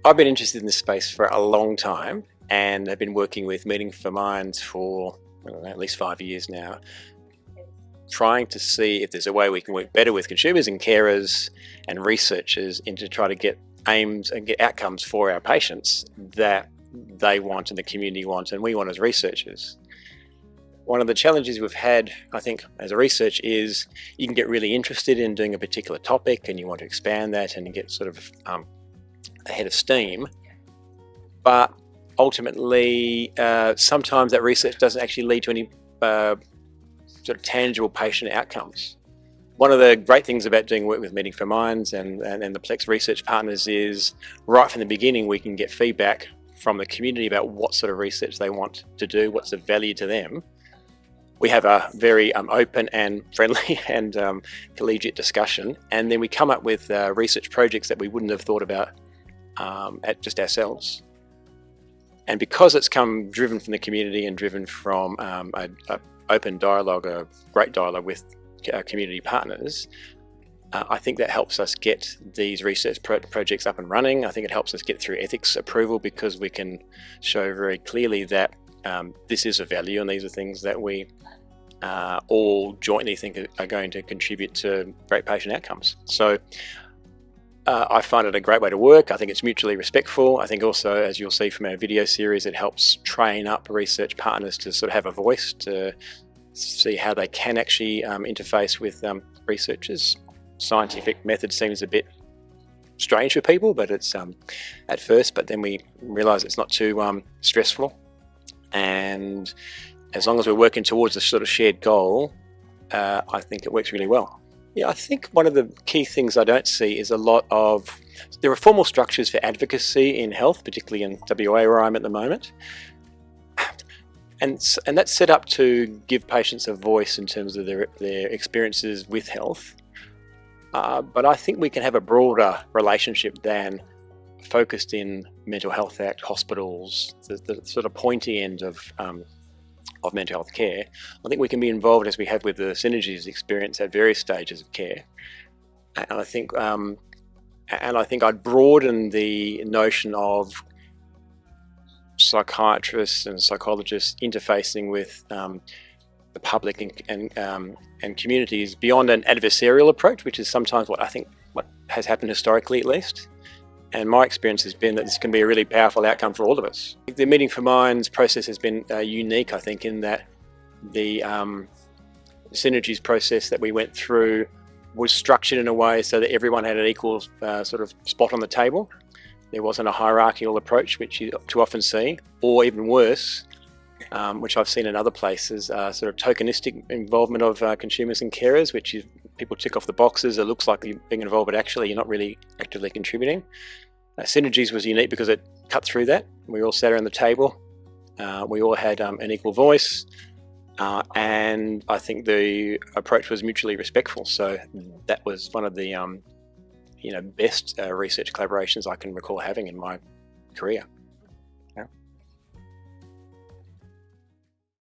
I've been interested in this space for a long time and have been working with Meeting for Minds for at least 5 years now, trying to see if there's a way we can work better with consumers and carers and researchers to try to get aims and get outcomes for our patients that they want and the community wants and we want as researchers. One of the challenges we've had, I think, as a research is you can get really interested in doing a particular topic and you want to expand that and get sort of ahead of steam, but ultimately sometimes that research doesn't actually lead to any sort of tangible patient outcomes. One of the great things about doing work with Meeting for Minds and the PLEX research partners is right from the beginning we can get feedback from the community about what sort of research they want to do, what's of value to them. We have a very open and friendly and collegiate discussion, and then we come up with research projects that we wouldn't have thought about at just ourselves. And because it's come driven from the community and driven from an open dialogue, a great dialogue with our community partners, I think that helps us get these research projects up and running. I think it helps us get through ethics approval because we can show very clearly that this is a value and these are things that we all jointly think are going to contribute to great patient outcomes. So I find it a great way to work. I think it's mutually respectful. I think also, as you'll see from our video series, it helps train up research partners to sort of have a voice, to see how they can actually interface with researchers. Scientific method seems a bit strange for people, but it's at first, but then we realize it's not too stressful. And as long as we're working towards a sort of shared goal, I think it works really well. Yeah, I think one of the key things I don't see is there are formal structures for advocacy in health, particularly in WA where I'm at the moment. And that's set up to give patients a voice in terms of their experiences with health. But I think we can have a broader relationship than focused in Mental Health Act, hospitals, the sort of pointy end of mental health care. I think we can be involved, as we have with the Synergies experience, at various stages of care. And I think I'd broaden the notion of psychiatrists and psychologists interfacing with the public and communities beyond an adversarial approach, which is sometimes what has happened historically, at least. And my experience has been that this can be a really powerful outcome for all of us. The Meeting for Minds process has been unique, I think, in that the Synergies process that we went through was structured in a way so that everyone had an equal sort of spot on the table. There wasn't a hierarchical approach, which you too often see, or even worse, which I've seen in other places, sort of tokenistic involvement of consumers and carers, which is people tick off the boxes. It looks like you're being involved, but actually you're not really actively contributing. Synergies was unique because it cut through that. We all sat around the table. We all had an equal voice. And I think the approach was mutually respectful. So that was one of the best research collaborations I can recall having in my career.